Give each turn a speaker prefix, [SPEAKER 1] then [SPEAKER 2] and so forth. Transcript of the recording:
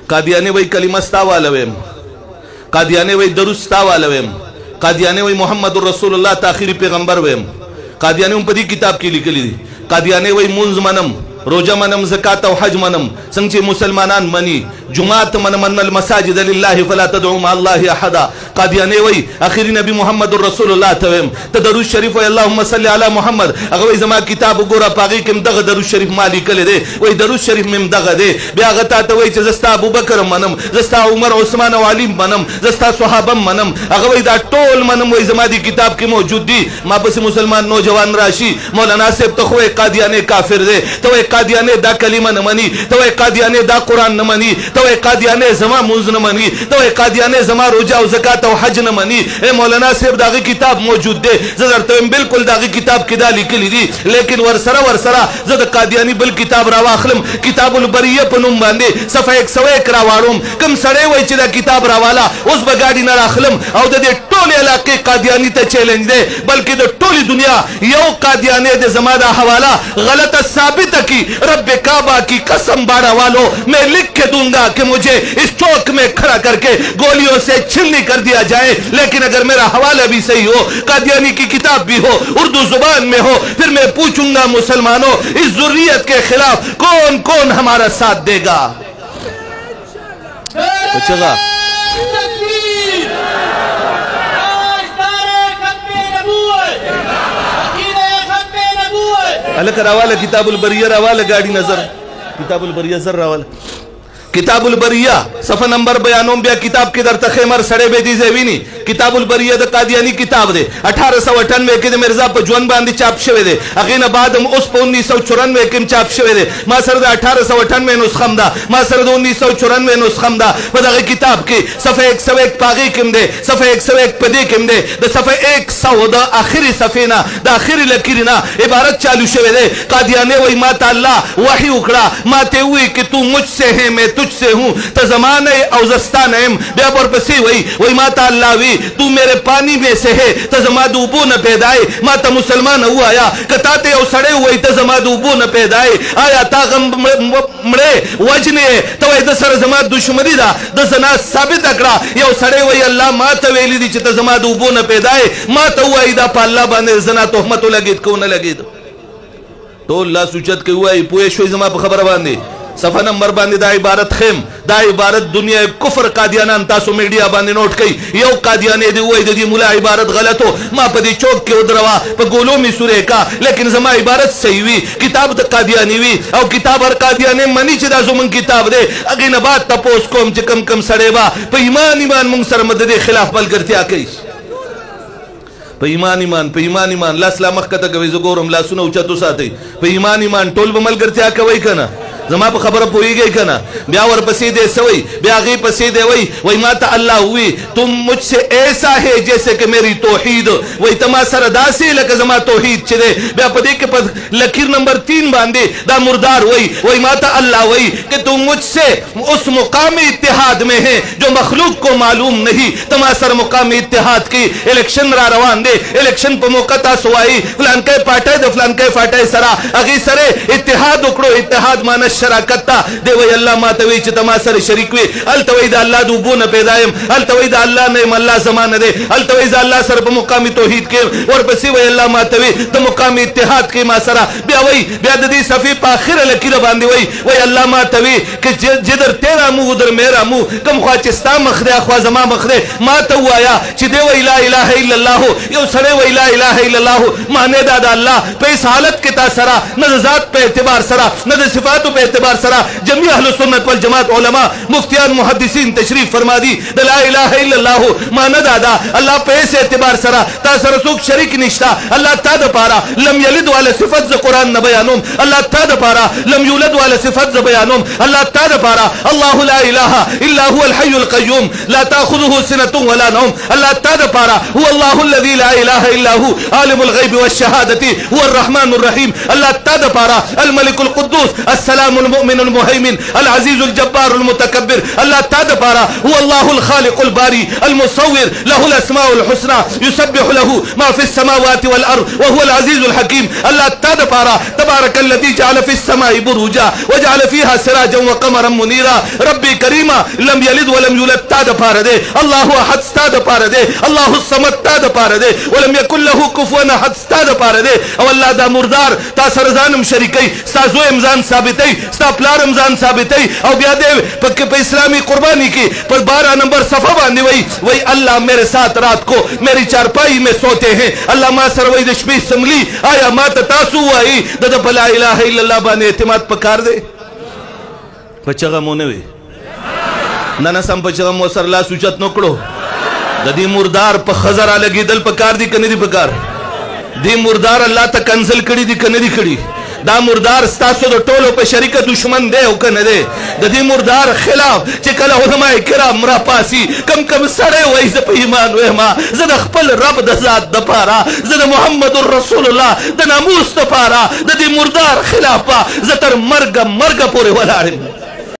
[SPEAKER 1] قادیانی وی کلمه ستا والویم، قادیانی وی درود ستا والویم، قادیانی وی محمد رسول الله تاخیری پیغمبر ویم. قادیانی هم په دې کتاب کې لیکلي دي. قادیانی وی مونځ منم، روزه منم، زکات او حج منم، څنګه چې مسلمانان مني. جمعات منم ان المساجد لله فلا تدعوا مع الله احدا. قادیانی وی اخیری نبی محمد رسول الله ته ویم. ته درود شریف وی اللهم صل علی محمد. هغه وی زما کتاب وګوره پاغي کې دغه درود شریف مالی کړي دي. وی درود شریف مم دغه دي. بیا هغه ته وی چې زستا ابوبکر منم، زستا عمر عثمان او علی منم، زستا صحابه منم. هغه وی دا ټول منم. وی زما دی کتاب کې موجود دي. ما پس مسلمان نوجوان راشي مولانا صاحب ته خو قادیانی کافر دي، ته قادیانی دا کلمه نه مني، ته قادیانی دا قران نه مني، ته قادیانی زما موز نه مني، ته قادیانی زما روزه او زکات او حج نه مني. اے مولانا صاحب داغه کتاب موجود دی. زه درته بالکل داغه کتاب کې دا لیکلي دي، لیکن ورسره زه د قادیانی بل کتاب راواخلم، کتاب البریه په نوم باندې صفحه 101 راواړم. کوم سړی وای چې دا کتاب راواله اوس به ګاډي نه راخلم او د دې ټول علاقې قادیانی ته چیلنج دی، بلکې د ټولي دنیا یو قادیانی د زما دا حواله غلط ثابت کی رب کعبہ کی قسم باڑا والو میں لکھ کے دوں گا کہ مجھے اس چوک میں کھڑا کر کے گولیوں سے چھلنی کر دیا جائے، لیکن اگر میرا حوالہ بھی صحیح ہو، قادیانی کی کتاب بھی ہو، اردو زبان میں ہو، پھر میں پوچھوں گا مسلمانوں اس ذریت کے خلاف کون کون ہمارا ساتھ دے گا. اچھا الک راواله کتاب البریه راواله گاڑی نظر کتاب البریه زر راواله کتاب البریه صفحه نمبر بیانوم بیا کتاب کې درته خیمر سړې به دي زوینی. کتاب البریه د قادیانی کتاب دی. 1898 کې د مرزا په ژوند باندې چاپ شوی دی. هغه نه بعد هم اوس په 1994 کې چاپ شوی دی. ما سره د 1898 نسخه ده، ما سره د 1994 نسخه ده. په دغه کتاب کې صفحه 101 پاغي کې ده، صفحه 101 په دې کې ده. د صفحه 100 د اخري صفحه نه د اخري لکیر نه عبارت چالو شوی دی. قادیانی وای ما ته الله وحی وکړه، ما ته وی چې تو مجھ سے ہے میں تجھ سے ہوں، ته زمانه او زستان ایم. بیا ورپسې وای ما ته الله وی تو میرے پانی میں سے ہے، ته زما د اوبو نه پیدا ای. ما ته مسلمان وایا کته ته یو سړی وای ته زما د اوبو نه پیدا ای، آیا تا غم مړې وجنه ته وای د سره زما دشمنی ده د زنا ثابت کړه. یو سړی وای الله ما ته ویلی دي چې ته زما د اوبو نه پیدا ای، ما ته وای دا په الله باندې زنا تهمت لګید کو نه لګید. ټول لا سوچت کوي وای پوه شوي زما په خبره باندې. صفحه نمبر باندې دا عبارت خیم، دا عبارت دنیا کفر قادیانان تاسو میډیا باندې نوٹ کړئ. یو قادیانی دی وای د دې مولا عبارت غلطو، ما په دې چوک کې ودروا په ګولو می سورې کا، لیکن زما عبارت صحیح وی، کتاب د قادیانی وی او کتاب هر قادیانی منی چې دا زمون کتاب دی. اگې نه بعد تاسو کوم چې کم سړی با په ایمان مونږ سره مدد خلاف ملګرتیا کوي. په ایمان لاس لا مخ کته کوي. زه ګورم لاسونه اوچتو ساتي. په ایمان ټول به ملګرتیا کوي کنه. زما په خبره پوریږي کنه. بیا ورپسې دې سوي، بیا غي پسې دې وای ما ته الله وی تم مجھ سے ایسا ہے جیسے کہ میری توحید. وای تما سره داسې لکه زما توحید چې دې. بیا په دې کې په لکیر نمبر 3 باندې دا مردار وای ما ته الله وی کہ تم مجھ سے اس مقام اتحاد میں ہے جو مخلوق کو معلوم نہیں. تما سره مقام اتحاد کی الیکشن را روان دي. الیکشن په موقع تاسو وای فلان کې پټه د فلان کې فاټه سره هغه سره اتحاد وکړو. اتحاد معنی شراکت تا دی. وی الله ما ته وی چې تما سره شریک وي. الته وی دا الله د وبونه پیدایم، الته وی دا الله نه الله زمانه دی، الته وی دا الله سره په مقام توحید کې. ورپسې وی الله ما ته وی د مقام اتحاد کې ما سره. بیا د دې صفې په اخره لکیره باندې وی الله ما ته وی چې جدر تیرا مو ودر میرا مو، کوم خوا چې ستا مخ دی خوا زما مخ دی. ما ته وایا چې دی وی لا اله الا الله. یو سره وی لا اله الا الله معنی دا د الله په اس حالت کې تا سره نه ذات په اعتبار سره نه د صفاتو په اعتبار سره جميع اهل سنت والجماعت علماء مفتیان محدثین تشریف فرما دی د لا اله الا الله معنی دا الله په اس اعتبار سره تا سره څوک شریک نشتا. الله تا د پاره لم یلد ولا صفات ز قران نه بیانوم، الله تا د پاره لم یولد ولا صفات ز بیانوم، الله تا د پاره الله لا اله الا هو الحي القيوم لا تاخذه سنه ولا نوم، الله تا د پاره هو الله الذي لا اله الا هو عالم الغيب والشهاده هو الرحمن الرحيم، الله تا د پاره الملك القدوس السلام المعصم المؤمن المهيمن العزيز الجبار المتكبر الله تعالى پارا هو الله الخالق الباري المصور له الاسماء الحسنى يسبح له ما في السماوات والارض وهو العزيز الحكيم الله تعالى پارا تبارك الذي جعل في السماء بروجا وجعل فيها سراجا وقمرا منيرا ربي كريما لم يلد ولم يولد تعالى پارا دے الله احد تعالى پارا دے الله الصمد تعالى پارا دے ولم يكن له كفوا احد تعالى پارا دے او الله دا مردار تا سرزانم شریکي ستا زو امزان ثابتي ستا پلار امزان ثابتي او بیا دے په اسلامی قربانی کی پر 12 نمبر صفحہ باندې وہی اللہ میرے ساتھ رات کو میری چارپائی میں سوتے ہیں اللہ ما سر وہی دشپی سملی آیا ما تاسو وہی دا لا الہ الا اللہ باندې اعتماد پکار دے پچغه مونږ وی نن سم پچغه مو سر لا سوچت نکړو د دې مردار په خزر لګیدل پکار دي کنه دي پکار دی مردار الله ته کنسل کړي دي کنه دي کړي دا مردار ستاسو د ټولو په شریکه دشمن دی او کنه دی د دې مردار خلاف چې کله علماء کرام را پاسي کم کم سړی وایي زه په ایمان ویما زه د خپل رب د ذات دپاره زه د محمد رسول الله د ناموس دپاره د دې مردار خلاف زه تر مرګه پورې ولاړ یم